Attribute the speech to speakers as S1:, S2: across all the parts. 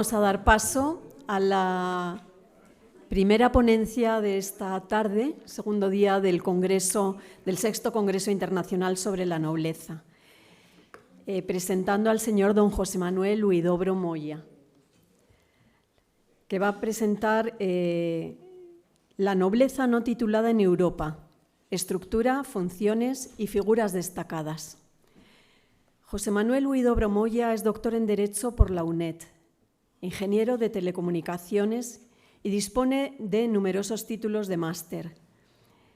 S1: Vamos a dar paso a la primera ponencia de esta tarde, segundo día del Sexto Congreso Internacional sobre la Nobleza, presentando al señor don José Manuel Huidobro Moya, que va a presentar la nobleza no titulada en Europa, estructura, funciones y figuras destacadas. José Manuel Huidobro Moya es doctor en Derecho por la UNED, ingeniero de telecomunicaciones y dispone de numerosos títulos de máster.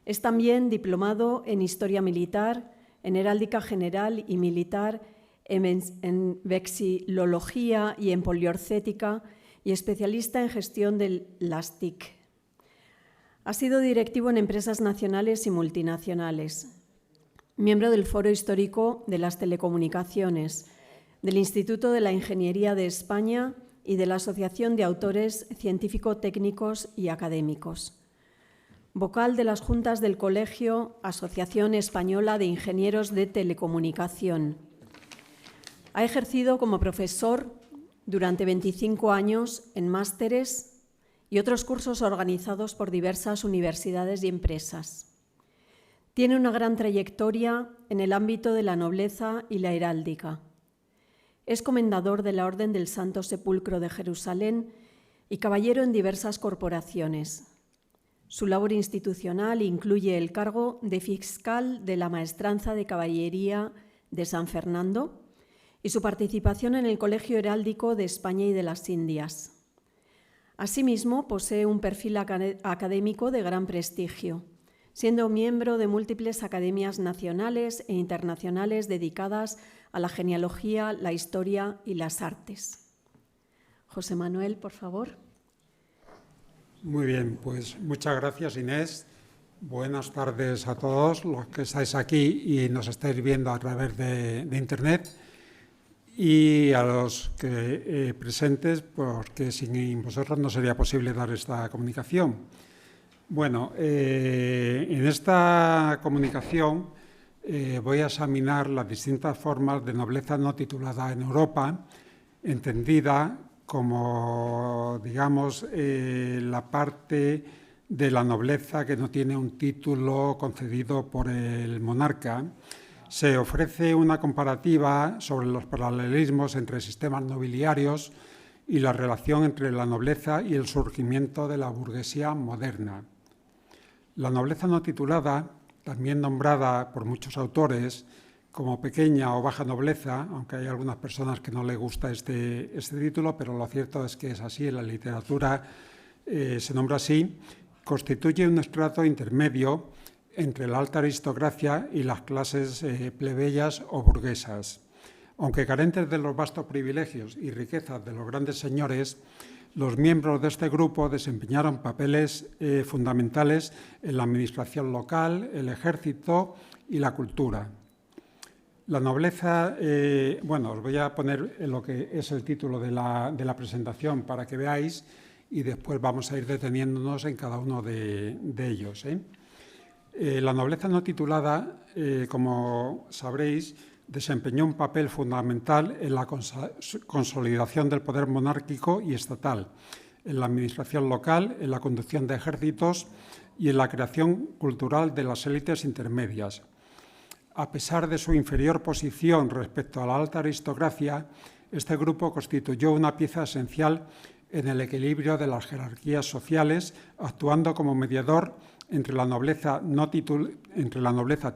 S1: Es también diplomado en Historia Militar, en Heráldica General y Militar, en Vexilología y en Poliorcética y especialista en gestión de las TIC. Ha sido directivo en empresas nacionales y multinacionales, miembro del Foro Histórico de las Telecomunicaciones, del Instituto de la Ingeniería de España y de la Asociación de Autores Científico-Técnicos y Académicos. Vocal de las Juntas del Colegio Asociación Española de Ingenieros de Telecomunicación. Ha ejercido como profesor durante 25 años en másteres y otros cursos organizados por diversas universidades y empresas. Tiene una gran trayectoria en el ámbito de la nobleza y la heráldica. Es comendador de la Orden del Santo Sepulcro de Jerusalén y caballero en diversas corporaciones. Su labor institucional incluye el cargo de fiscal de la Maestranza de Caballería de San Fernando y su participación en el Colegio Heráldico de España y de las Indias. Asimismo, posee un perfil académico de gran prestigio, siendo miembro de múltiples academias nacionales e internacionales dedicadas a la genealogía, la historia y las artes. José Manuel, por favor.
S2: Muy bien, pues muchas gracias, Inés. Buenas tardes a todos los que estáis aquí y nos estáis viendo a través de Internet, y a los que presentes, porque sin vosotros no sería posible dar esta comunicación. Bueno, en esta comunicación voy a examinar las distintas formas de nobleza no titulada en Europa, entendida como, digamos, la parte de la nobleza que no tiene un título concedido por el monarca. Se ofrece una comparativa sobre los paralelismos entre sistemas nobiliarios y la relación entre la nobleza y el surgimiento de la burguesía moderna. La nobleza no titulada, también nombrada por muchos autores como pequeña o baja nobleza, aunque hay algunas personas que no les gusta este título, pero lo cierto es que es así, en la literatura se nombra así, constituye un estrato intermedio entre la alta aristocracia y las clases plebeyas o burguesas. Aunque carentes de los vastos privilegios y riquezas de los grandes señores, los miembros de este grupo desempeñaron papeles fundamentales en la administración local, el ejército y la cultura. La nobleza, os voy a poner lo que es el título de la presentación para que veáis, y después vamos a ir deteniéndonos en cada uno de ellos. La nobleza no titulada, como sabréis, desempeñó un papel fundamental en la consolidación del poder monárquico y estatal, en la administración local, en la conducción de ejércitos y en la creación cultural de las élites intermedias. A pesar de su inferior posición respecto a la alta aristocracia, este grupo constituyó una pieza esencial en el equilibrio de las jerarquías sociales, actuando como mediador entre la nobleza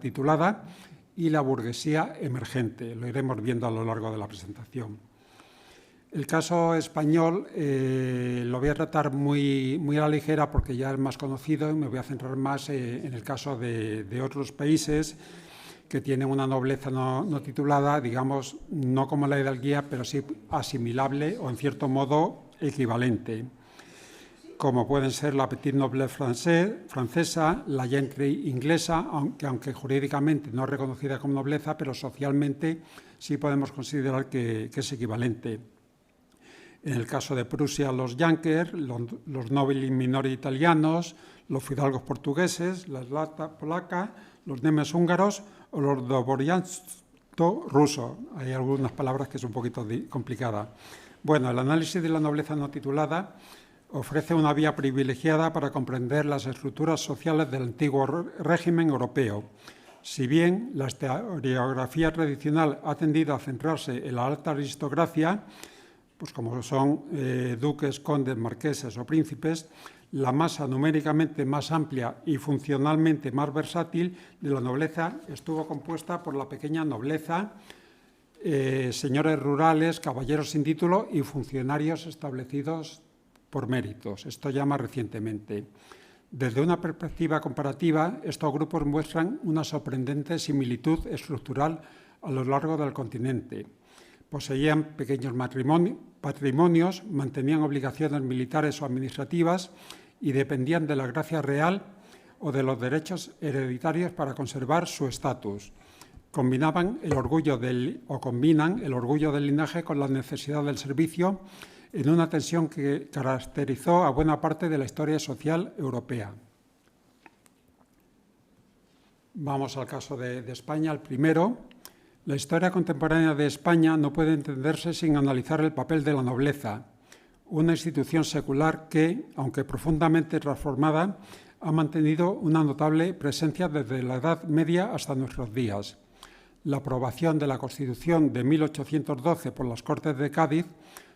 S2: titulada y la burguesía emergente. Lo iremos viendo a lo largo de la presentación. El caso español lo voy a tratar muy a la ligera porque ya es más conocido, y me voy a centrar más en el caso de otros países que tienen una nobleza no titulada, digamos, no como la hidalguía, pero sí asimilable o en cierto modo equivalente, como pueden ser la petite noblesse francesa, la gentry inglesa, aunque jurídicamente no es reconocida como nobleza, pero socialmente sí podemos considerar que es equivalente. En el caso de Prusia, los Junkers, los nobili minori italianos, los fidalgos portugueses, la Zlata polaca, los nemes húngaros o los dvorianstvo ruso. Hay algunas palabras que es un poquito complicada. Bueno, el análisis de la nobleza no titulada ofrece una vía privilegiada para comprender las estructuras sociales del antiguo régimen europeo. Si bien la historiografía tradicional ha tendido a centrarse en la alta aristocracia, pues como son duques, condes, marqueses o príncipes, la masa numéricamente más amplia y funcionalmente más versátil de la nobleza estuvo compuesta por la pequeña nobleza, señores rurales, caballeros sin título y funcionarios establecidos por méritos. Esto ya más recientemente. Desde una perspectiva comparativa, estos grupos muestran una sorprendente similitud estructural a lo largo del continente. Poseían pequeños patrimonios, mantenían obligaciones militares o administrativas y dependían de la gracia real o de los derechos hereditarios para conservar su estatus. Combinan el orgullo del linaje con la necesidad del servicio en una tensión que caracterizó a buena parte de la historia social europea. Vamos al caso de España, el primero. La historia contemporánea de España no puede entenderse sin analizar el papel de la nobleza, una institución secular que, aunque profundamente transformada, ha mantenido una notable presencia desde la Edad Media hasta nuestros días. La aprobación de la Constitución de 1812 por las Cortes de Cádiz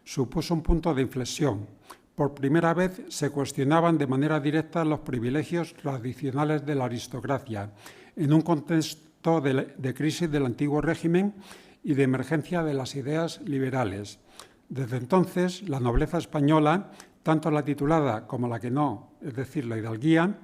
S2: supuso un punto de inflexión. Por primera vez se cuestionaban de manera directa los privilegios tradicionales de la aristocracia, en un contexto de crisis del antiguo régimen y de emergencia de las ideas liberales. Desde entonces, la nobleza española, tanto la titulada como la que no, es decir, la hidalguía,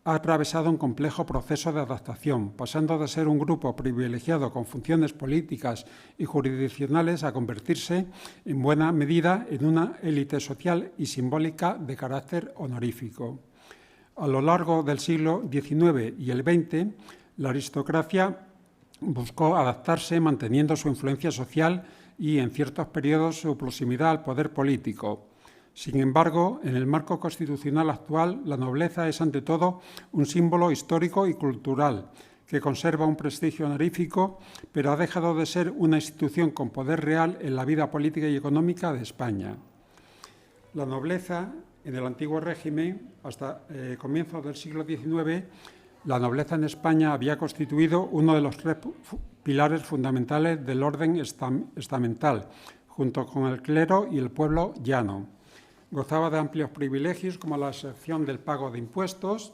S2: ha atravesado un complejo proceso de adaptación, pasando de ser un grupo privilegiado con funciones políticas y jurisdiccionales a convertirse, en buena medida, en una élite social y simbólica de carácter honorífico. A lo largo del siglo XIX y el XX, la aristocracia buscó adaptarse manteniendo su influencia social y, en ciertos periodos, su proximidad al poder político. Sin embargo, en el marco constitucional actual, la nobleza es, ante todo, un símbolo histórico y cultural que conserva un prestigio honorífico, pero ha dejado de ser una institución con poder real en la vida política y económica de España. La nobleza, en el antiguo régimen, hasta comienzos del siglo XIX, la nobleza en España había constituido uno de los tres pilares fundamentales del orden estamental, junto con el clero y el pueblo llano. Gozaba de amplios privilegios como la exención del pago de impuestos,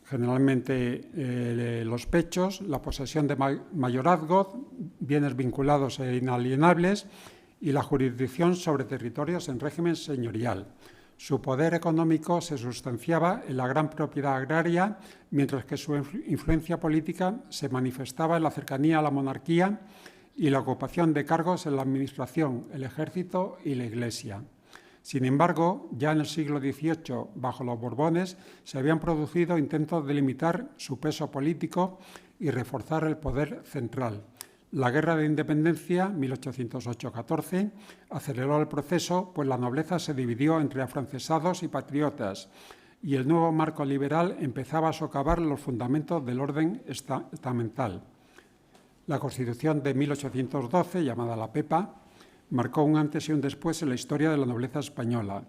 S2: generalmente los pechos, la posesión de mayorazgos, bienes vinculados e inalienables y la jurisdicción sobre territorios en régimen señorial. Su poder económico se sustanciaba en la gran propiedad agraria, mientras que su influencia política se manifestaba en la cercanía a la monarquía y la ocupación de cargos en la administración, el ejército y la Iglesia. Sin embargo, ya en el siglo XVIII, bajo los Borbones, se habían producido intentos de limitar su peso político y reforzar el poder central. La Guerra de Independencia, 1808-14, aceleró el proceso, pues la nobleza se dividió entre afrancesados y patriotas, y el nuevo marco liberal empezaba a socavar los fundamentos del orden estamental. La Constitución de 1812, llamada la Pepa, marcó un antes y un después en la historia de la nobleza española.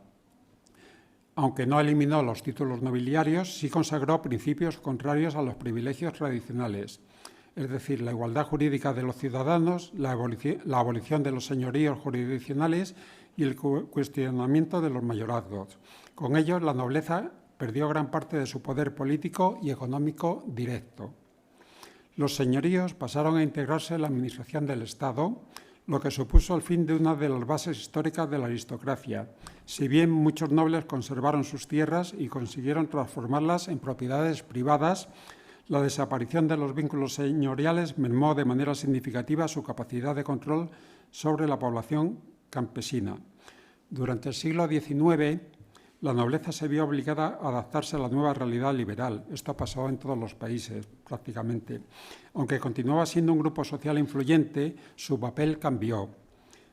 S2: Aunque no eliminó los títulos nobiliarios, sí consagró principios contrarios a los privilegios tradicionales, es decir, la igualdad jurídica de los ciudadanos, la abolición de los señoríos jurisdiccionales y el cuestionamiento de los mayorazgos. Con ello, la nobleza perdió gran parte de su poder político y económico directo. Los señoríos pasaron a integrarse en la administración del Estado, lo que supuso el fin de una de las bases históricas de la aristocracia, si bien muchos nobles conservaron sus tierras y consiguieron transformarlas en propiedades privadas. La desaparición de los vínculos señoriales mermó de manera significativa su capacidad de control sobre la población campesina. Durante el siglo XIX, la nobleza se vio obligada a adaptarse a la nueva realidad liberal. Esto pasó en todos los países, prácticamente. Aunque continuaba siendo un grupo social influyente, su papel cambió.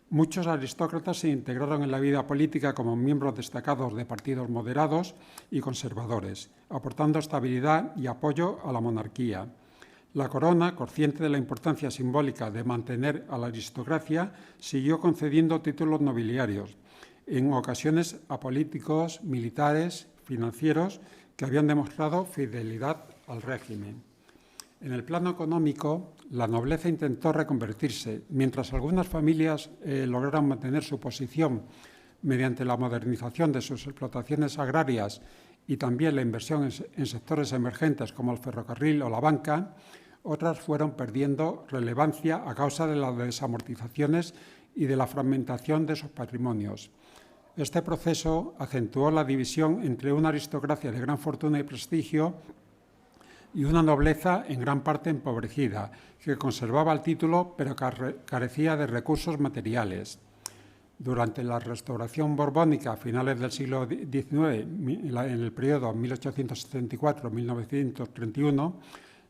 S2: Muchos aristócratas se integraron en la vida política como miembros destacados de partidos moderados y conservadores, aportando estabilidad y apoyo a la monarquía. La corona, consciente de la importancia simbólica de mantener a la aristocracia, siguió concediendo títulos nobiliarios, en ocasiones a políticos, militares, financieros, que habían demostrado fidelidad al régimen. En el plano económico, la nobleza intentó reconvertirse, mientras algunas familias lograron mantener su posición mediante la modernización de sus explotaciones agrarias y también la inversión en sectores emergentes como el ferrocarril o la banca, otras fueron perdiendo relevancia a causa de las desamortizaciones y de la fragmentación de sus patrimonios. Este proceso acentuó la división entre una aristocracia de gran fortuna y prestigio y una nobleza en gran parte empobrecida, que conservaba el título pero carecía de recursos materiales. Durante la restauración borbónica a finales del siglo XIX, en el periodo 1874-1931,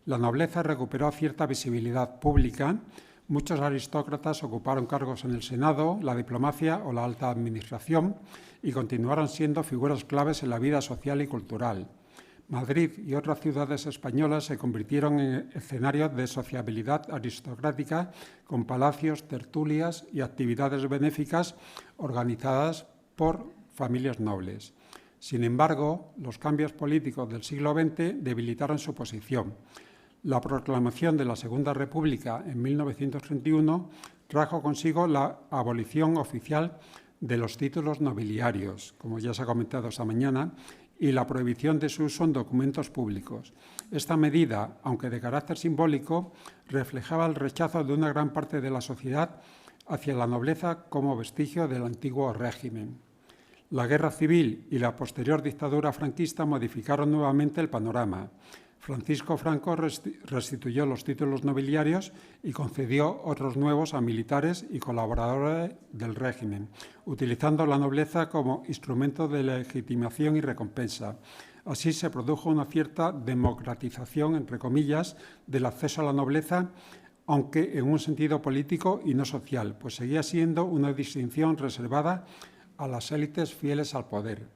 S2: la nobleza recuperó cierta visibilidad pública. Muchos aristócratas ocuparon cargos en el Senado, la diplomacia o la alta administración y continuaron siendo figuras claves en la vida social y cultural. Madrid y otras ciudades españolas se convirtieron en escenarios de sociabilidad aristocrática con palacios, tertulias y actividades benéficas organizadas por familias nobles. Sin embargo, los cambios políticos del siglo XX debilitaron su posición. La proclamación de la Segunda República en 1931 trajo consigo la abolición oficial de los títulos nobiliarios, como ya se ha comentado esta mañana, y la prohibición de su uso en documentos públicos. Esta medida, aunque de carácter simbólico, reflejaba el rechazo de una gran parte de la sociedad hacia la nobleza como vestigio del antiguo régimen. La guerra civil y la posterior dictadura franquista modificaron nuevamente el panorama. Francisco Franco restituyó los títulos nobiliarios y concedió otros nuevos a militares y colaboradores del régimen, utilizando la nobleza como instrumento de legitimación y recompensa. Así se produjo una cierta democratización, entre comillas, del acceso a la nobleza, aunque en un sentido político y no social, pues seguía siendo una distinción reservada a las élites fieles al poder.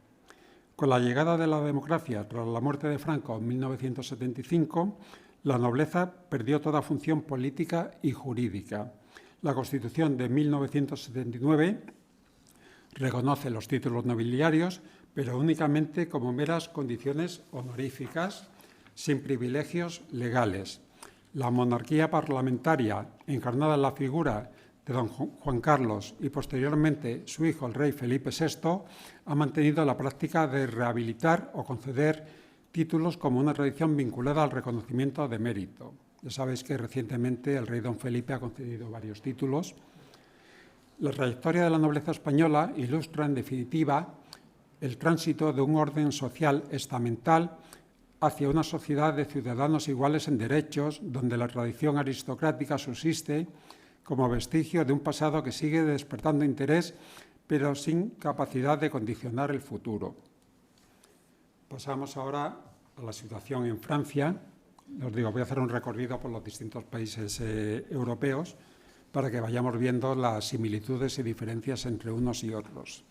S2: Con la llegada de la democracia tras la muerte de Franco en 1975, la nobleza perdió toda función política y jurídica. La Constitución de 1979 reconoce los títulos nobiliarios, pero únicamente como meras condiciones honoríficas, sin privilegios legales. La monarquía parlamentaria, encarnada en la figura de don Juan Carlos y posteriormente su hijo el rey Felipe VI, ha mantenido la práctica de rehabilitar o conceder títulos como una tradición vinculada al reconocimiento de mérito. Ya sabéis que recientemente el rey don Felipe ha concedido varios títulos. La trayectoria de la nobleza española ilustra, en definitiva, el tránsito de un orden social estamental hacia una sociedad de ciudadanos iguales en derechos, donde la tradición aristocrática subsiste como vestigio de un pasado que sigue despertando interés, pero sin capacidad de condicionar el futuro. Pasamos ahora a la situación en Francia. Os digo, voy a hacer un recorrido por los distintos países europeos para que vayamos viendo las similitudes y diferencias entre unos y otros.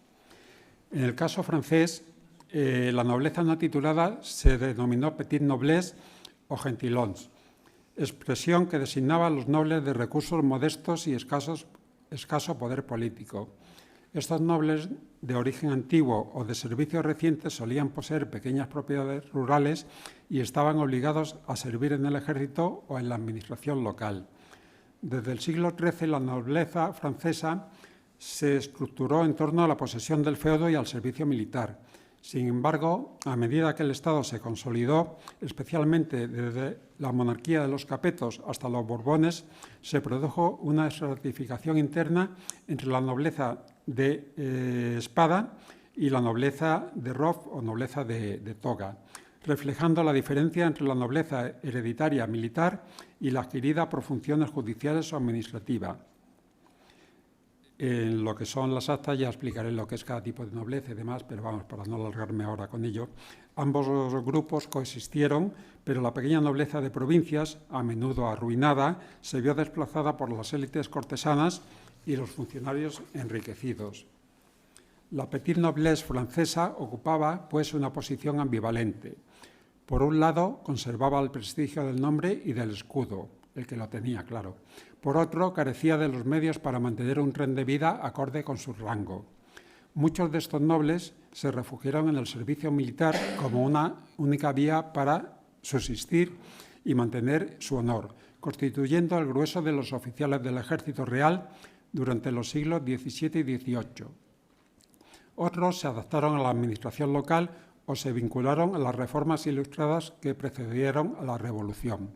S2: En el caso francés, la nobleza no titulada se denominó petit noblesse o gentilhommes, expresión que designaba a los nobles de recursos modestos y escaso poder político. Estos nobles de origen antiguo o de servicios recientes solían poseer pequeñas propiedades rurales y estaban obligados a servir en el ejército o en la administración local. Desde el siglo XIII, la nobleza francesa se estructuró en torno a la posesión del feudo y al servicio militar. Sin embargo, a medida que el Estado se consolidó, especialmente desde la monarquía de los Capetos hasta los Borbones, se produjo una estratificación interna entre la nobleza de espada y la nobleza de robe o nobleza de toga, reflejando la diferencia entre la nobleza hereditaria militar y la adquirida por funciones judiciales o administrativas. En lo que son las actas ya explicaré lo que es cada tipo de nobleza y demás, pero vamos, para no alargarme ahora con ello. Ambos grupos coexistieron, pero la pequeña nobleza de provincias, a menudo arruinada, se vio desplazada por las élites cortesanas y los funcionarios enriquecidos. La petite noblesse francesa ocupaba, pues, una posición ambivalente. Por un lado, conservaba el prestigio del nombre y del escudo, el que lo tenía, claro. Por otro, carecía de los medios para mantener un tren de vida acorde con su rango. Muchos de estos nobles se refugiaron en el servicio militar como una única vía para subsistir y mantener su honor, constituyendo el grueso de los oficiales del ejército real durante los siglos XVII y XVIII. Otros se adaptaron a la administración local o se vincularon a las reformas ilustradas que precedieron a la Revolución.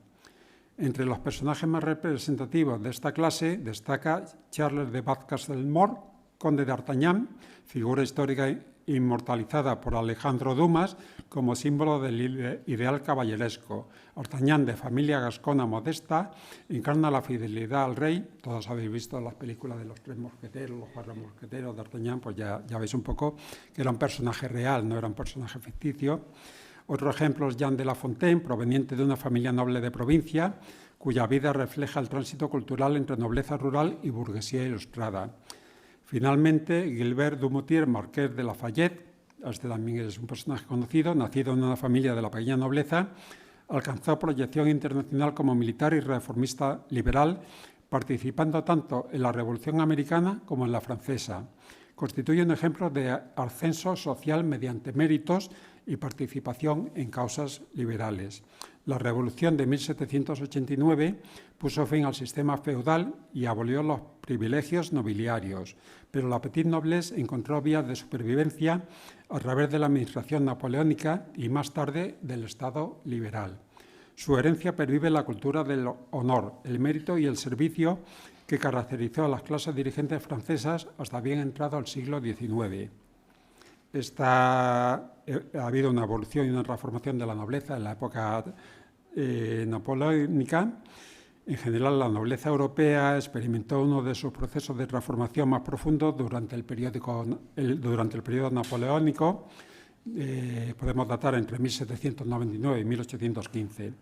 S2: Entre los personajes más representativos de esta clase destaca Charles de Bath-Castelmort, conde de Artagnan, figura histórica inmortalizada por Alejandro Dumas como símbolo del ideal caballeresco. Artagnan, de familia gascona modesta, encarna la fidelidad al rey. Todos habéis visto las películas de los tres mosqueteros, los cuatro mosqueteros de Artagnan, pues ya veis un poco que era un personaje real, no era un personaje ficticio. Otro ejemplo es Jean de La Fontaine, proveniente de una familia noble de provincia, cuya vida refleja el tránsito cultural entre nobleza rural y burguesía ilustrada. Finalmente, Gilbert Dumoutier, marqués de Lafayette, este también es un personaje conocido, nacido en una familia de la pequeña nobleza, alcanzó proyección internacional como militar y reformista liberal, participando tanto en la Revolución Americana como en la Francesa. Constituye un ejemplo de ascenso social mediante méritos y participación en causas liberales. La Revolución de 1789 puso fin al sistema feudal y abolió los privilegios nobiliarios, pero la petite noblesse encontró vías de supervivencia a través de la administración napoleónica y más tarde del Estado liberal. Su herencia pervive en la cultura del honor, el mérito y el servicio que caracterizó a las clases dirigentes francesas hasta bien entrado el siglo XIX. Ha habido una evolución y una transformación de la nobleza en la época napoleónica. En general, la nobleza europea experimentó uno de sus procesos de transformación más profundos durante el periodo napoleónico. Podemos datar entre 1799 y 1815.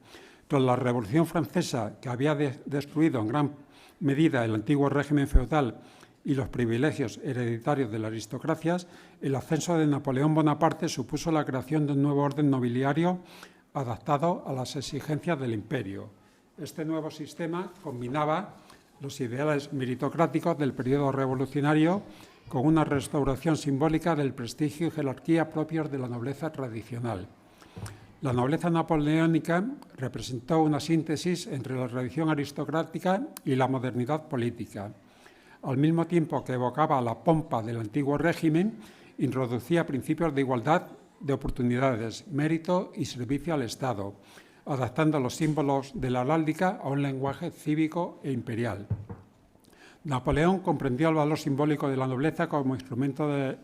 S2: Tras la Revolución Francesa, que había destruido en gran medida el antiguo régimen feudal y los privilegios hereditarios de las aristocracias, el ascenso de Napoleón Bonaparte supuso la creación de un nuevo orden nobiliario adaptado a las exigencias del imperio. Este nuevo sistema combinaba los ideales meritocráticos del periodo revolucionario con una restauración simbólica del prestigio y jerarquía propios de la nobleza tradicional. La nobleza napoleónica representó una síntesis entre la tradición aristocrática y la modernidad política. Al mismo tiempo que evocaba la pompa del antiguo régimen, introducía principios de igualdad de oportunidades, mérito y servicio al Estado, adaptando los símbolos de la heráldica a un lenguaje cívico e imperial. Napoleón comprendió el valor simbólico de la nobleza como instrumento de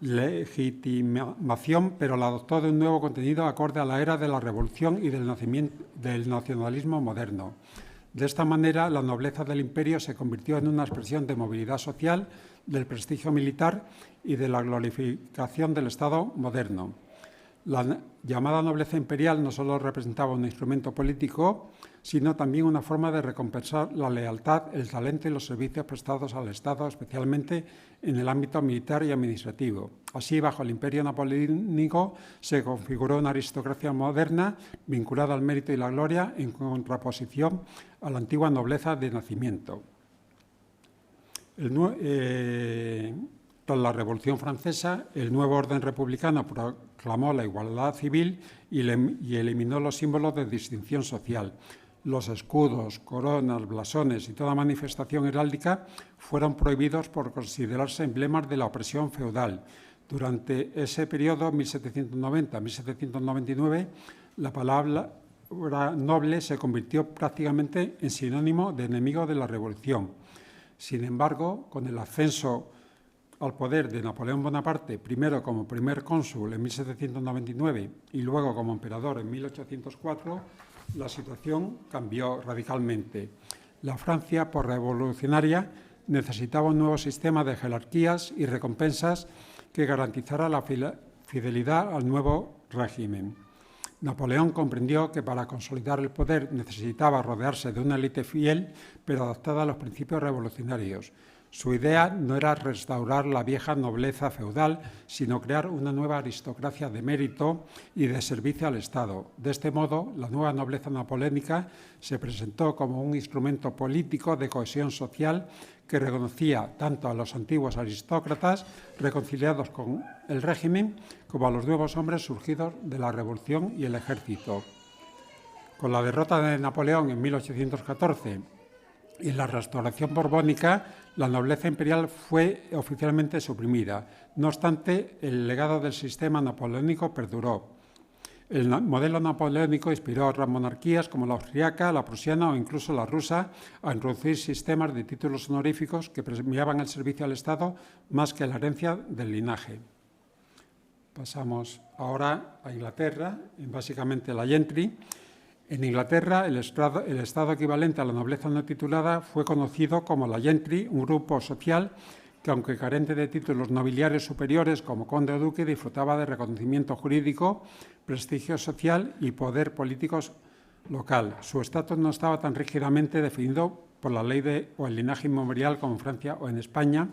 S2: legitimación, pero la adoptó de un nuevo contenido acorde a la era de la Revolución y del nacionalismo moderno. De esta manera, la nobleza del imperio se convirtió en una expresión de movilidad social, del prestigio militar y de la glorificación del Estado moderno. La llamada nobleza imperial no solo representaba un instrumento político, sino también una forma de recompensar la lealtad, el talento y los servicios prestados al Estado, especialmente en el ámbito militar y administrativo. Así, bajo el imperio napoleónico, se configuró una aristocracia moderna vinculada al mérito y la gloria, en contraposición a la antigua nobleza de nacimiento. Tras la Revolución Francesa, el nuevo orden republicano proclamó la igualdad civil y eliminó los símbolos de distinción social. Los escudos, coronas, blasones y toda manifestación heráldica fueron prohibidos por considerarse emblemas de la opresión feudal. Durante ese periodo, 1790-1799, la palabra noble se convirtió prácticamente en sinónimo de enemigo de la Revolución. Sin embargo, con el ascenso al poder de Napoleón Bonaparte, primero como primer cónsul en 1799 y luego como emperador en 1804, la situación cambió radicalmente. La Francia, por revolucionaria, necesitaba un nuevo sistema de jerarquías y recompensas que garantizara la fidelidad al nuevo régimen. Napoleón comprendió que para consolidar el poder necesitaba rodearse de una élite fiel, pero adaptada a los principios revolucionarios. Su idea no era restaurar la vieja nobleza feudal, sino crear una nueva aristocracia de mérito y de servicio al Estado. De este modo, la nueva nobleza napoleónica se presentó como un instrumento político de cohesión social que reconocía tanto a los antiguos aristócratas reconciliados con el régimen como a los nuevos hombres surgidos de la Revolución y el ejército. Con la derrota de Napoleón en 1814 y la restauración borbónica, la nobleza imperial fue oficialmente suprimida. No obstante, el legado del sistema napoleónico perduró. El modelo napoleónico inspiró a otras monarquías como la austriaca, la prusiana o incluso la rusa a introducir sistemas de títulos honoríficos que premiaban el servicio al Estado más que la herencia del linaje. Pasamos ahora a Inglaterra, básicamente la gentry. En Inglaterra, el estado equivalente a la nobleza no titulada fue conocido como la gentry, un grupo social que, aunque carente de títulos nobiliarios superiores como conde o duque, disfrutaba de reconocimiento jurídico, prestigio social y poder político local. Su estatus no estaba tan rígidamente definido por la ley o el linaje inmemorial como en Francia o en España,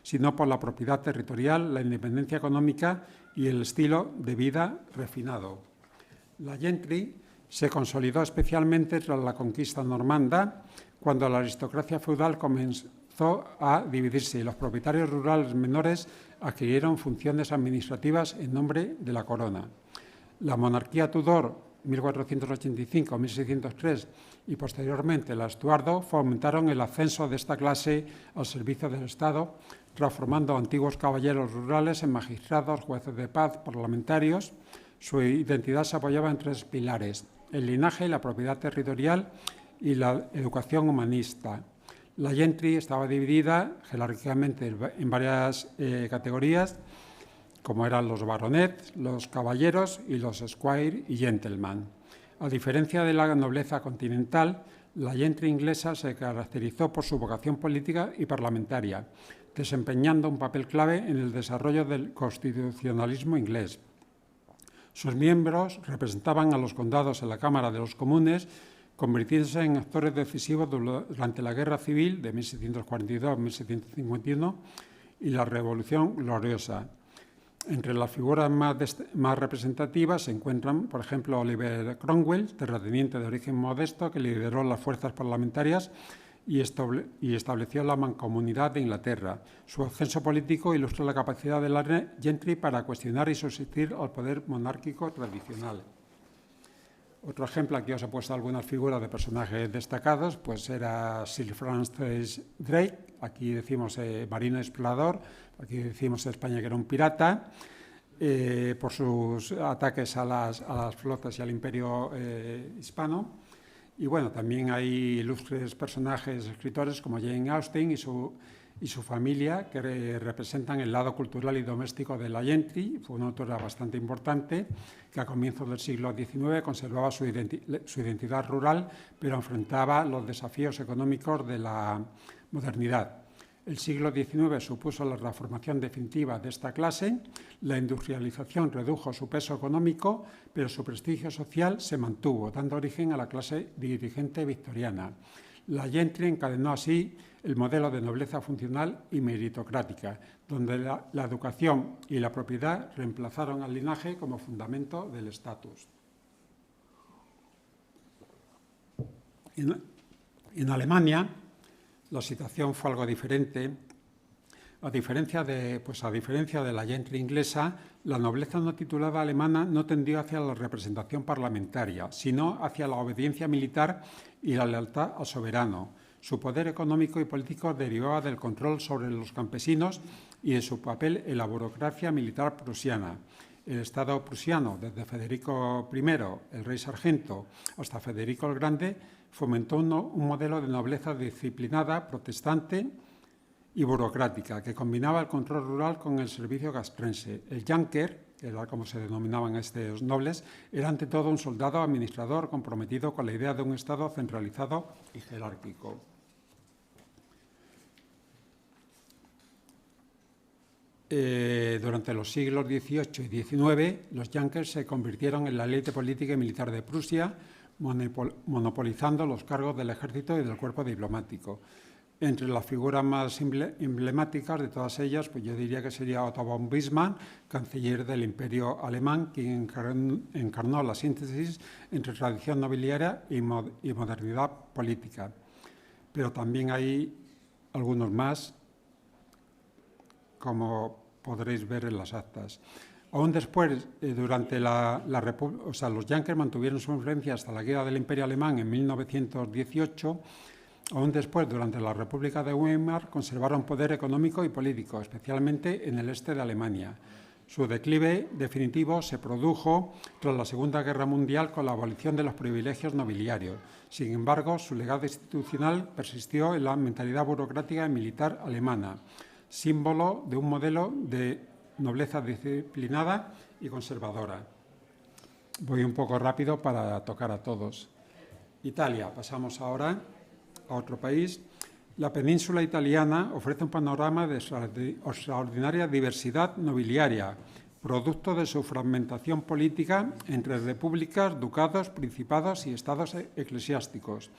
S2: sino por la propiedad territorial, la independencia económica y el estilo de vida refinado. La gentry se consolidó especialmente tras la conquista normanda, cuando la aristocracia feudal comenzó a dividirse y los propietarios rurales menores adquirieron funciones administrativas en nombre de la corona. La monarquía Tudor, 1485-1603, y posteriormente la Estuardo fomentaron el ascenso de esta clase al servicio del Estado, transformando a antiguos caballeros rurales en magistrados, jueces de paz, parlamentarios. Su identidad se apoyaba en tres pilares: el linaje, la propiedad territorial y la educación humanista. La gentry estaba dividida jerárquicamente en varias categorías, como eran los baronets, los caballeros y los squire y gentleman. A diferencia de la nobleza continental, la gentry inglesa se caracterizó por su vocación política y parlamentaria, desempeñando un papel clave en el desarrollo del constitucionalismo inglés. Sus miembros representaban a los condados en la Cámara de los Comunes, convirtiéndose en actores decisivos durante la Guerra Civil de 1752-1751 y la Revolución Gloriosa. Entre las figuras más representativas se encuentran, por ejemplo, Oliver Cromwell, terrateniente de origen modesto que lideró las fuerzas parlamentarias y estableció la Mancomunidad de Inglaterra. Su ascenso político ilustra la capacidad de la gentry para cuestionar y subsistir al poder monárquico tradicional. Otro ejemplo, aquí os he puesto algunas figuras de personajes destacados, pues era Sir Francis Drake, aquí decimos marino explorador, aquí decimos en España que era un pirata, por sus ataques a las flotas y al imperio hispano. Y bueno, también hay ilustres personajes, escritores como Jane Austen y su familia, que representan el lado cultural y doméstico de la gentry. Fue una autora bastante importante que a comienzos del siglo XIX conservaba su identidad rural, pero enfrentaba los desafíos económicos de la modernidad. El siglo XIX supuso la transformación definitiva de esta clase. La industrialización redujo su peso económico, pero su prestigio social se mantuvo, dando origen a la clase dirigente victoriana. La gentry encadenó así el modelo de nobleza funcional y meritocrática, donde la educación y la propiedad reemplazaron al linaje como fundamento del estatus. En Alemania, la situación fue algo diferente. A diferencia de la gentry inglesa, la nobleza no titulada alemana no tendió hacia la representación parlamentaria, sino hacia la obediencia militar y la lealtad al soberano. Su poder económico y político derivaba del control sobre los campesinos y de su papel en la burocracia militar prusiana. El Estado prusiano, desde Federico I, el rey sargento, hasta Federico el Grande, fomentó un modelo de nobleza disciplinada, protestante y burocrática, que combinaba el control rural con el servicio castrense. El Junker, que era como se denominaban estos nobles, era ante todo un soldado administrador comprometido con la idea de un Estado centralizado y jerárquico. Durante los siglos XVIII y XIX, los Junkers se convirtieron en la élite política y militar de Prusia, monopolizando los cargos del ejército y del cuerpo diplomático. Entre las figuras más emblemáticas de todas ellas, pues yo diría que sería Otto von Bismarck, canciller del Imperio Alemán, quien encarnó la síntesis entre tradición nobiliaria y modernidad política. Pero también hay algunos más, como podréis ver en las actas. Aún después, durante la República, los yanquis mantuvieron su influencia hasta la caída del Imperio Alemán en 1918. Aún después, durante la República de Weimar, conservaron poder económico y político, especialmente en el este de Alemania. Su declive definitivo se produjo tras la Segunda Guerra Mundial con la abolición de los privilegios nobiliarios. Sin embargo, su legado institucional persistió en la mentalidad burocrática y militar alemana, símbolo de un modelo de nobleza disciplinada y conservadora. Voy un poco rápido para tocar a todos. Italia, pasamos ahora a otro país. La península italiana ofrece un panorama de extraordinaria diversidad nobiliaria, producto de su fragmentación política entre repúblicas, ducados, principados y estados eclesiásticos.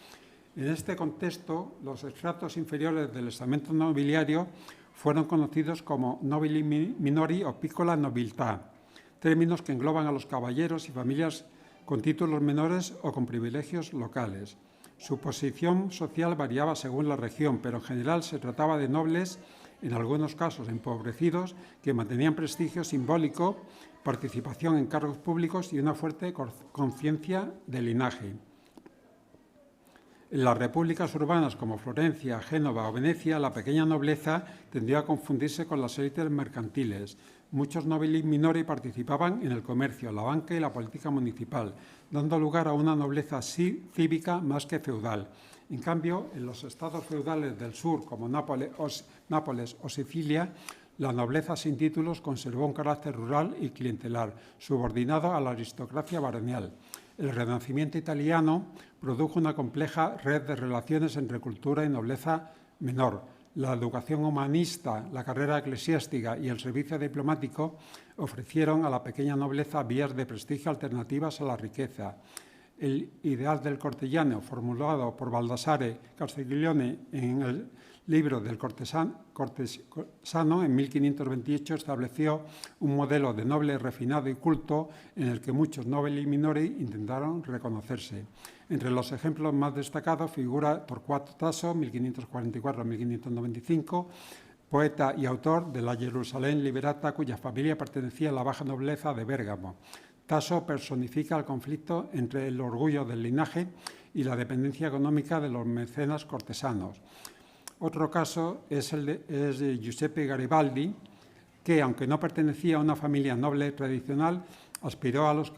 S2: En este contexto, los estratos inferiores del estamento nobiliario fueron conocidos como nobili minori o piccola nobiltà, términos que engloban a los caballeros y familias con títulos menores o con privilegios locales. Su posición social variaba según la región, pero en general se trataba de nobles, en algunos casos empobrecidos, que mantenían prestigio simbólico, participación en cargos públicos y una fuerte conciencia de linaje. En las repúblicas urbanas como Florencia, Génova o Venecia, la pequeña nobleza tendió a confundirse con las élites mercantiles. Muchos nobili minori participaban en el comercio, la banca y la política municipal, dando lugar a una nobleza cívica más que feudal. En cambio, en los estados feudales del sur, como Nápoles o Sicilia, la nobleza sin títulos conservó un carácter rural y clientelar, subordinado a la aristocracia baronial. El Renacimiento italiano produjo una compleja red de relaciones entre cultura y nobleza menor. La educación humanista, la carrera eclesiástica y el servicio diplomático ofrecieron a la pequeña nobleza vías de prestigio alternativas a la riqueza. El ideal del cortellano, formulado por Baldassare Castiglione en el libro del cortesano en 1528, estableció un modelo de noble refinado y culto en el que muchos nobili minori intentaron reconocerse. Entre los ejemplos más destacados figura Torquato Tasso, 1544-1595, poeta y autor de la Jerusalén Liberata, cuya familia pertenecía a la baja nobleza de Bérgamo. Tasso personifica el conflicto entre el orgullo del linaje y la dependencia económica de los mecenas cortesanos. Otro caso es el de Giuseppe Garibaldi, que, aunque no pertenecía a una familia noble tradicional, aspiró a los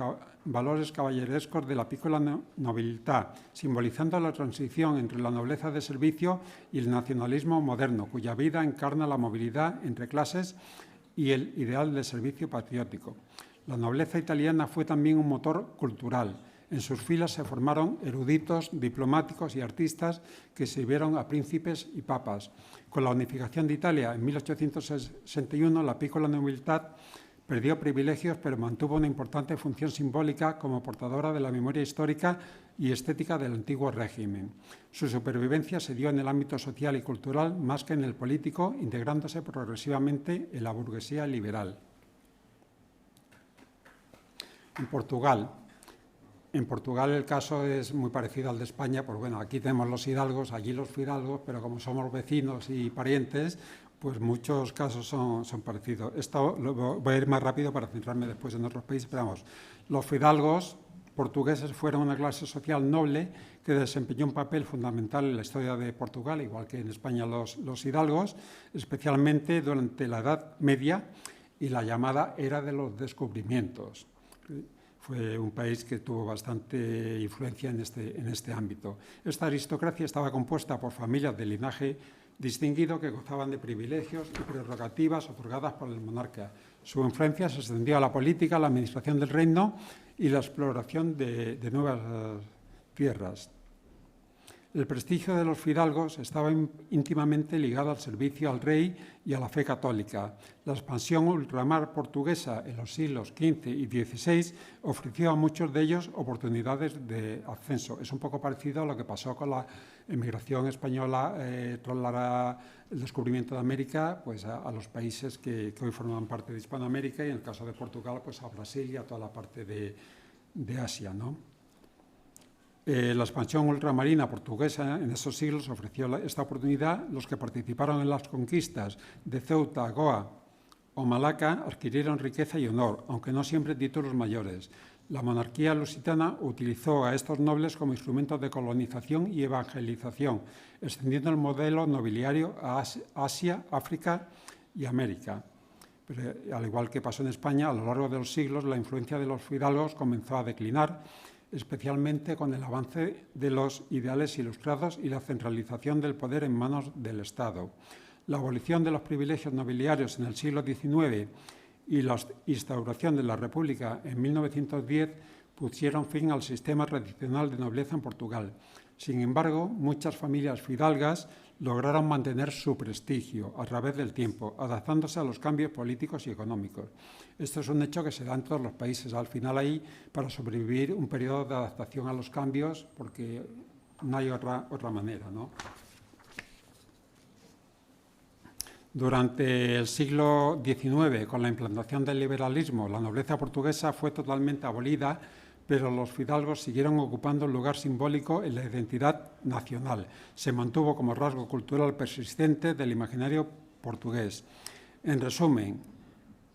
S2: valores caballerescos de la piccola nobiltà, simbolizando la transición entre la nobleza de servicio y el nacionalismo moderno, cuya vida encarna la movilidad entre clases y el ideal de servicio patriótico. La nobleza italiana fue también un motor cultural. En sus filas se formaron eruditos, diplomáticos y artistas que sirvieron a príncipes y papas. Con la unificación de Italia en 1861, la piccola nobiltà perdió privilegios, pero mantuvo una importante función simbólica como portadora de la memoria histórica y estética del antiguo régimen. Su supervivencia se dio en el ámbito social y cultural más que en el político, integrándose progresivamente en la burguesía liberal. En Portugal el caso es muy parecido al de España, pues bueno, aquí tenemos los hidalgos, allí los fidalgos, pero como somos vecinos y parientes, pues muchos casos son parecidos. Esto voy a ir más rápido para centrarme después en otros países, pero vamos, los fidalgos portugueses fueron una clase social noble que desempeñó un papel fundamental en la historia de Portugal, igual que en España los hidalgos, especialmente durante la Edad Media y la llamada Era de los Descubrimientos. Fue un país que tuvo bastante influencia en este ámbito. Esta aristocracia estaba compuesta por familias de linaje distinguido que gozaban de privilegios y prerrogativas otorgadas por el monarca. Su influencia se extendió a la política, la administración del reino y la exploración de nuevas tierras. El prestigio de los fidalgos estaba íntimamente ligado al servicio al rey y a la fe católica. La expansión ultramar portuguesa en los siglos XV y XVI ofreció a muchos de ellos oportunidades de ascenso. Es un poco parecido a lo que pasó con la emigración española tras el descubrimiento de América, pues a los países que hoy forman parte de Hispanoamérica, y en el caso de Portugal, pues a Brasil y a toda la parte de Asia, ¿no? La expansión ultramarina portuguesa en esos siglos ofreció esta oportunidad. Los que participaron en las conquistas de Ceuta, Goa o Malaca adquirieron riqueza y honor, aunque no siempre títulos mayores. La monarquía lusitana utilizó a estos nobles como instrumentos de colonización y evangelización, extendiendo el modelo nobiliario a Asia, África y América. Pero, al igual que pasó en España, a lo largo de los siglos la influencia de los fidalgos comenzó a declinar, especialmente con el avance de los ideales ilustrados y la centralización del poder en manos del Estado. La abolición de los privilegios nobiliarios en el siglo XIX y la instauración de la República en 1910 pusieron fin al sistema tradicional de nobleza en Portugal. Sin embargo, muchas familias fidalgas lograron mantener su prestigio a través del tiempo, adaptándose a los cambios políticos y económicos. Esto es un hecho que se da en todos los países. Al final hay, para sobrevivir, un periodo de adaptación a los cambios, porque no hay otra manera, ¿no? Durante el siglo XIX, con la implantación del liberalismo, la nobleza portuguesa fue totalmente abolida, pero los fidalgos siguieron ocupando un lugar simbólico en la identidad nacional. Se mantuvo como rasgo cultural persistente del imaginario portugués. En resumen,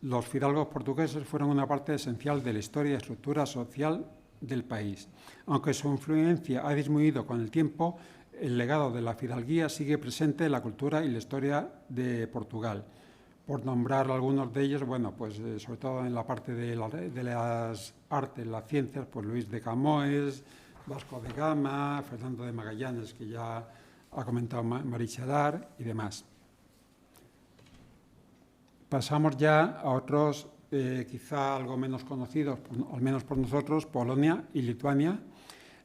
S2: los fidalgos portugueses fueron una parte esencial de la historia y estructura social del país. Aunque su influencia ha disminuido con el tiempo, el legado de la fidalguía sigue presente en la cultura y la historia de Portugal. Por nombrar algunos de ellos, bueno, pues sobre todo en la parte de las artes, las ciencias, pues Luis de Camões, Vasco de Gama, Fernando de Magallanes, que ya ha comentado Marichalar, y demás. Pasamos ya a otros, quizá algo menos conocidos, al menos por nosotros, Polonia y Lituania.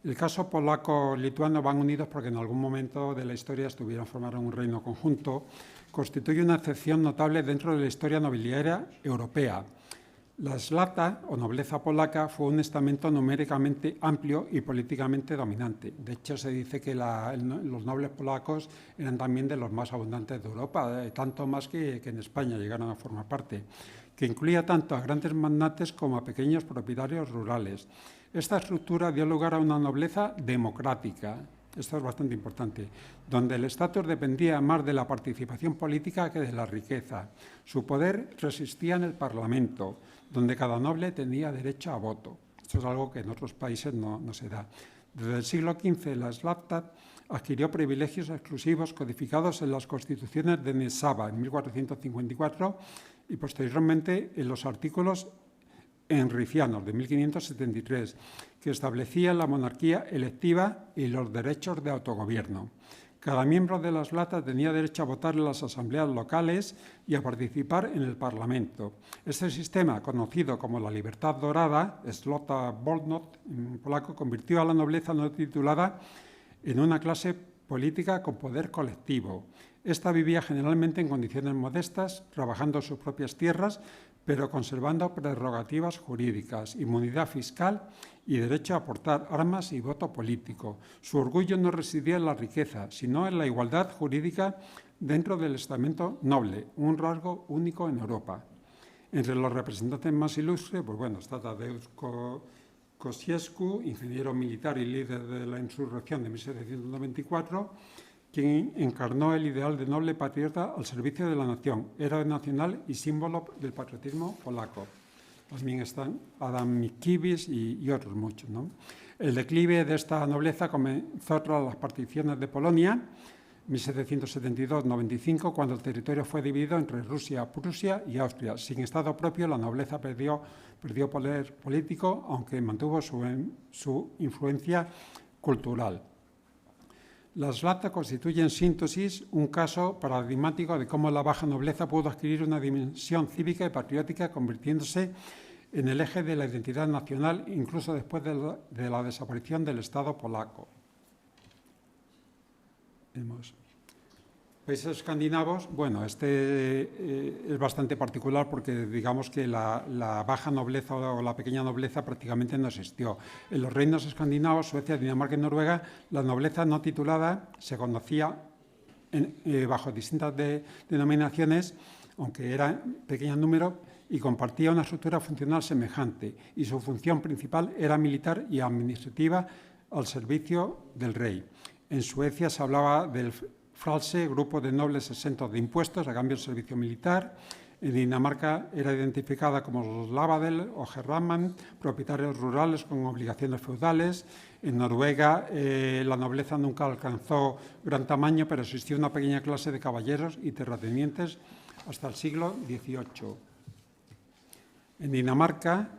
S2: El caso polaco-lituano van unidos porque en algún momento de la historia formaron un reino conjunto. Constituye una excepción notable dentro de la historia nobiliaria europea. La Zlata, o nobleza polaca, fue un estamento numéricamente amplio y políticamente dominante. De hecho, se dice que los nobles polacos eran también de los más abundantes de Europa, tanto más que en España llegaron a formar parte, que incluía tanto a grandes magnates como a pequeños propietarios rurales. Esta estructura dio lugar a una nobleza democrática. Esto es bastante importante, donde el estatus dependía más de la participación política que de la riqueza. Su poder resistía en el Parlamento, donde cada noble tenía derecho a voto. Esto es algo que en otros países no se da. Desde el siglo XV, la Zlata adquirió privilegios exclusivos codificados en las constituciones de Nesaba en 1454 y posteriormente en los artículos enricianos de 1573, que establecían la monarquía electiva y los derechos de autogobierno. Cada miembro de la Zlata tenía derecho a votar en las asambleas locales y a participar en el Parlamento. Este sistema, conocido como la libertad dorada, Złota Wolność en polaco, convirtió a la nobleza no titulada en una clase política con poder colectivo. Esta vivía generalmente en condiciones modestas, trabajando en sus propias tierras, pero conservando prerrogativas jurídicas, inmunidad fiscal y derecho a portar armas y voto político. Su orgullo no residía en la riqueza, sino en la igualdad jurídica dentro del estamento noble, un rasgo único en Europa. Entre los representantes más ilustres, pues bueno, está Tadeusz Kościuszko, ingeniero militar y líder de la insurrección de 1794, quien encarnó el ideal de noble patriota al servicio de la nación, héroe nacional y símbolo del patriotismo polaco. También están Adam Mickiewicz y otros muchos, ¿no? El declive de esta nobleza comenzó tras las particiones de Polonia, 1772-95, cuando el territorio fue dividido entre Rusia, Prusia y Austria. Sin Estado propio, la nobleza perdió poder político, aunque mantuvo su influencia cultural. La Zlata constituye en síntesis un caso paradigmático de cómo la baja nobleza pudo adquirir una dimensión cívica y patriótica, convirtiéndose en el eje de la identidad nacional, incluso después de la desaparición del Estado polaco. Países escandinavos, bueno, es bastante particular porque digamos que la baja nobleza o la pequeña nobleza prácticamente no existió. En los reinos escandinavos, Suecia, Dinamarca y Noruega, la nobleza no titulada se conocía bajo distintas denominaciones, aunque era pequeño número, y compartía una estructura funcional semejante, y su función principal era militar y administrativa al servicio del rey. En Suecia se hablaba del Fralse, grupo de nobles exentos de impuestos a cambio del servicio militar. En Dinamarca era identificada como los Lavadel o Herreman, propietarios rurales con obligaciones feudales. En Noruega la nobleza nunca alcanzó gran tamaño, pero existió una pequeña clase de caballeros y terratenientes hasta el siglo XVIII. En Dinamarca,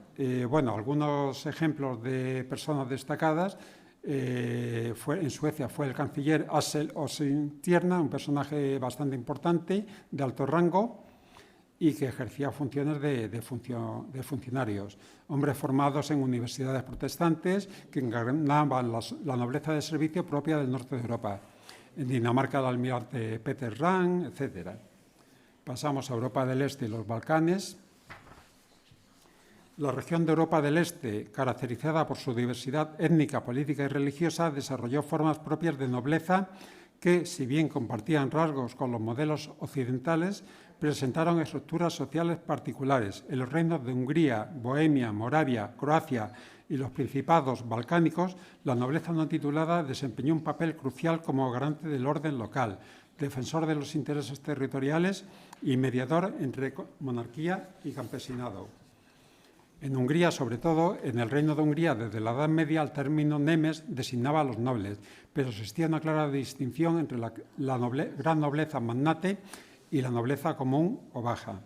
S2: algunos ejemplos de personas destacadas. En Suecia fue el canciller Axel Oxenstierna, un personaje bastante importante, de alto rango, y que ejercía funciones de funcionarios. Hombres formados en universidades protestantes que encarnaban la nobleza de servicio propia del norte de Europa. En Dinamarca el almirante Peter Rang, etc. Pasamos a Europa del Este y los Balcanes. La región de Europa del Este, caracterizada por su diversidad étnica, política y religiosa, desarrolló formas propias de nobleza que, si bien compartían rasgos con los modelos occidentales, presentaron estructuras sociales particulares. En los reinos de Hungría, Bohemia, Moravia, Croacia y los principados balcánicos, la nobleza no titulada desempeñó un papel crucial como garante del orden local, defensor de los intereses territoriales y mediador entre monarquía y campesinado. En Hungría, sobre todo, en el Reino de Hungría, desde la Edad Media, el término nemes designaba a los nobles, pero existía una clara distinción entre la gran nobleza magnate y la nobleza común o baja.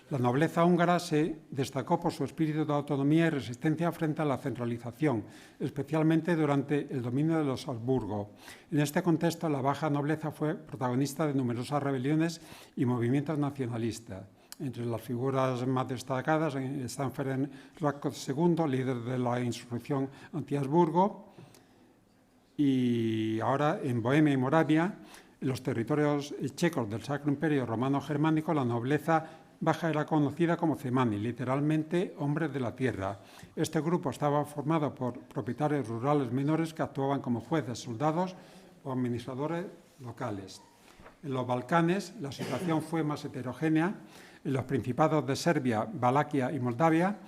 S2: La nobleza húngara se destacó por su espíritu de autonomía y resistencia frente a la centralización, especialmente durante el dominio de los Habsburgo. En este contexto, la baja nobleza fue protagonista de numerosas rebeliones y movimientos nacionalistas. Entre las figuras más destacadas están Ferenc Rakoczy II, líder de la insurrección anti-Habsburgo, y ahora en Bohemia y Moravia, en los territorios checos del Sacro Imperio Romano-Germánico, la nobleza baja era conocida como Zemani, literalmente hombres de la tierra. Este grupo estaba formado por propietarios rurales menores que actuaban como jueces, soldados o administradores locales. En los Balcanes la situación fue más heterogénea. En los principados de Serbia, Valaquia y Moldavia,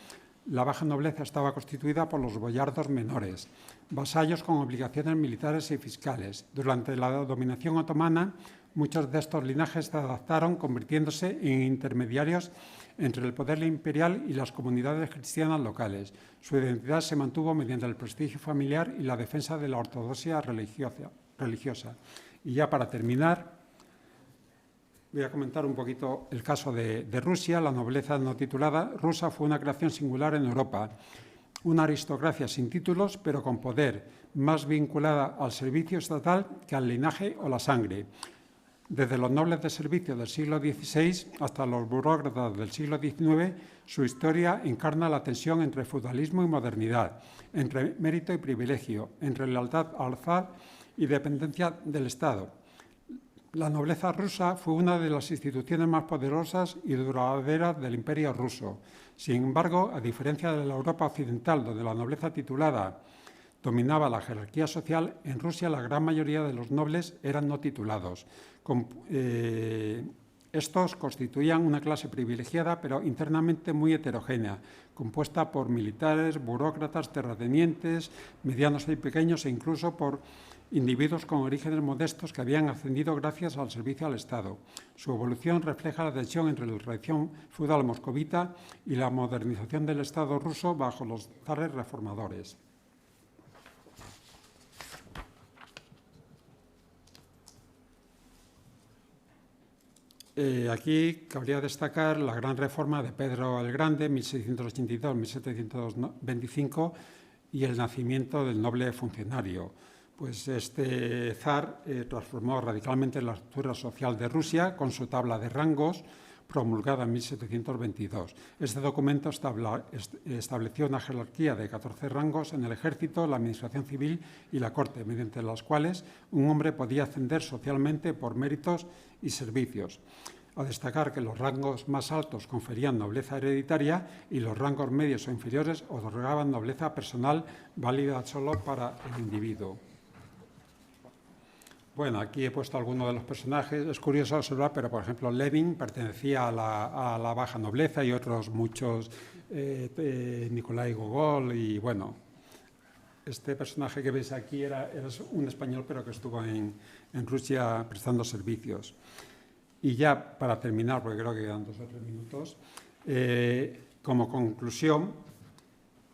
S2: la baja nobleza estaba constituida por los boyardos menores, vasallos con obligaciones militares y fiscales. Durante la dominación otomana, muchos de estos linajes se adaptaron, convirtiéndose en intermediarios entre el poder imperial y las comunidades cristianas locales. Su identidad se mantuvo mediante el prestigio familiar y la defensa de la ortodoxia religiosa. Y ya para terminar, voy a comentar un poquito el caso de Rusia. La nobleza no titulada rusa fue una creación singular en Europa. Una aristocracia sin títulos, pero con poder, más vinculada al servicio estatal que al linaje o la sangre. Desde los nobles de servicio del siglo XVI hasta los burócratas del siglo XIX, su historia encarna la tensión entre feudalismo y modernidad, entre mérito y privilegio, entre lealtad al zar y dependencia del Estado. La nobleza rusa fue una de las instituciones más poderosas y duraderas del Imperio ruso. Sin embargo, a diferencia de la Europa occidental, donde la nobleza titulada dominaba la jerarquía social, en Rusia la gran mayoría de los nobles eran no titulados. Estos constituían una clase privilegiada, pero internamente muy heterogénea, compuesta por militares, burócratas, terratenientes, medianos y pequeños, e incluso por individuos con orígenes modestos que habían ascendido gracias al servicio al Estado. Su evolución refleja la tensión entre la tradición feudal moscovita y la modernización del Estado ruso bajo los zares reformadores. Aquí cabría destacar la gran reforma de Pedro el Grande, 1682-1725, y el nacimiento del noble funcionario. Pues este zar transformó radicalmente la estructura social de Rusia con su tabla de rangos, promulgada en 1722. Este documento estableció una jerarquía de 14 rangos en el ejército, la administración civil y la corte, mediante las cuales un hombre podía ascender socialmente por méritos y servicios. A destacar que los rangos más altos conferían nobleza hereditaria y los rangos medios o inferiores otorgaban nobleza personal válida solo para el individuo. Bueno, aquí he puesto algunos de los personajes. Es curioso observar, pero por ejemplo Lenin pertenecía a la baja nobleza y otros muchos, Nikolai Gogol y bueno, este personaje que veis aquí era un español pero que estuvo en Rusia prestando servicios. Y ya para terminar, porque creo que quedan 2 o 3 minutos, como conclusión,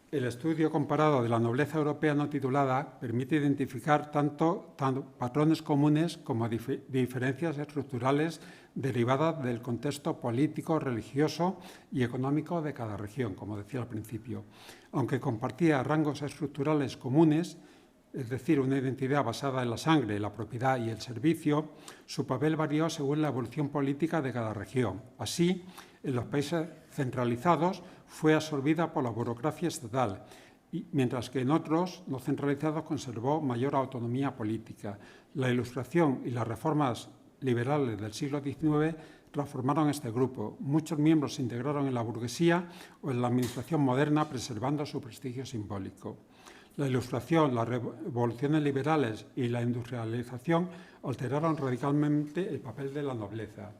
S2: el estudio comparado de la nobleza europea no titulada permite identificar tanto patrones comunes como diferencias estructurales derivadas del contexto político, religioso y económico de cada región, como decía al principio. Aunque compartía rangos estructurales comunes, es decir, una identidad basada en la sangre, la propiedad y el servicio, su papel varió según la evolución política de cada región. Así, en los países centralizados fue absorbida por la burocracia estatal, mientras que en otros, no centralizados, conservó mayor autonomía política. La Ilustración y las reformas liberales del siglo XIX transformaron este grupo. Muchos miembros se integraron en la burguesía o en la administración moderna, preservando su prestigio simbólico. La Ilustración, las revoluciones liberales y la industrialización alteraron radicalmente el papel de la nobleza.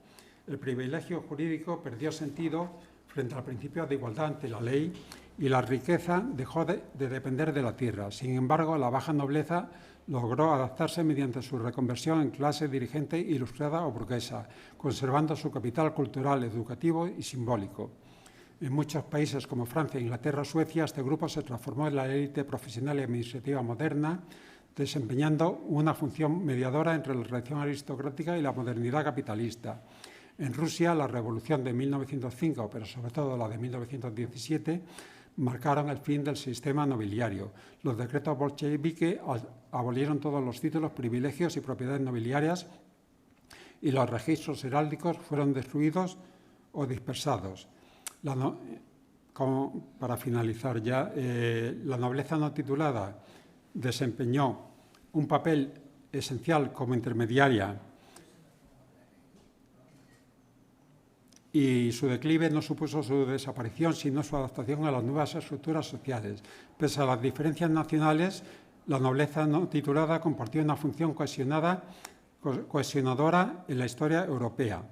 S2: El privilegio jurídico perdió sentido frente al principio de igualdad ante la ley y la riqueza dejó de depender de la tierra. Sin embargo, la baja nobleza logró adaptarse mediante su reconversión en clase dirigente ilustrada o burguesa, conservando su capital cultural, educativo y simbólico. En muchos países como Francia, Inglaterra, Suecia, este grupo se transformó en la élite profesional y administrativa moderna, desempeñando una función mediadora entre la tradición aristocrática y la modernidad capitalista. En Rusia, la revolución de 1905, pero sobre todo la de 1917, marcaron el fin del sistema nobiliario. Los decretos bolcheviques abolieron todos los títulos, privilegios y propiedades nobiliarias y los registros heráldicos fueron destruidos o dispersados. Para finalizar ya, la nobleza no titulada desempeñó un papel esencial como intermediaria y su declive no supuso su desaparición, sino su adaptación a las nuevas estructuras sociales. Pese a las diferencias nacionales, la nobleza no titulada compartió una función cohesionadora en la historia europea.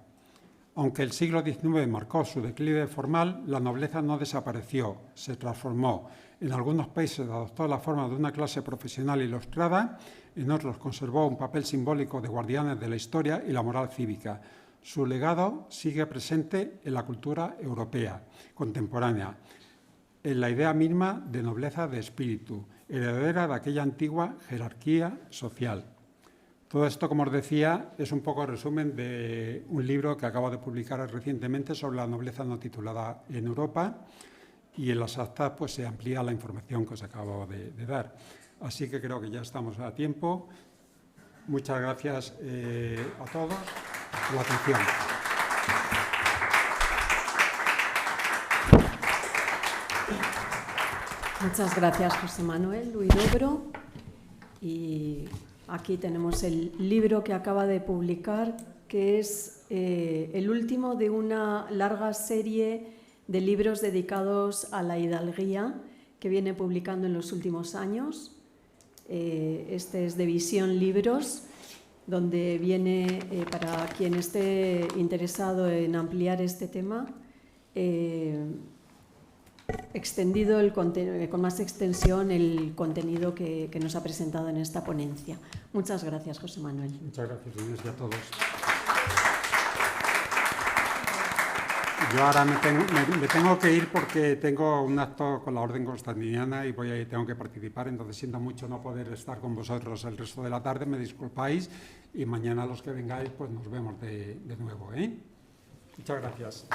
S2: Aunque el siglo XIX marcó su declive formal, la nobleza no desapareció, se transformó. En algunos países adoptó la forma de una clase profesional ilustrada, en otros conservó un papel simbólico de guardianes de la historia y la moral cívica. Su legado sigue presente en la cultura europea contemporánea, en la idea misma de nobleza de espíritu, heredera de aquella antigua jerarquía social. Todo esto, como os decía, es un poco resumen de un libro que acabo de publicar recientemente sobre la nobleza no titulada en Europa, y en las actas pues, se amplía la información que os acabo de dar. Así que creo que ya estamos a tiempo. Muchas gracias a todos por la atención.
S1: Muchas gracias, José Manuel Huidobro. Y aquí tenemos el libro que acaba de publicar, que es el último de una larga serie de libros dedicados a la hidalguía que viene publicando en los últimos años. Este es de Visión Libros, donde viene, para quien esté interesado en ampliar este tema, extendido con más extensión el contenido que nos ha presentado en esta ponencia. Muchas gracias, José Manuel.
S2: Muchas gracias, Inés, y a todos. Yo ahora me tengo que ir porque tengo un acto con la Orden Constantiniana y tengo que participar, entonces siento mucho no poder estar con vosotros el resto de la tarde, me disculpáis, y mañana los que vengáis pues nos vemos de nuevo. Muchas gracias.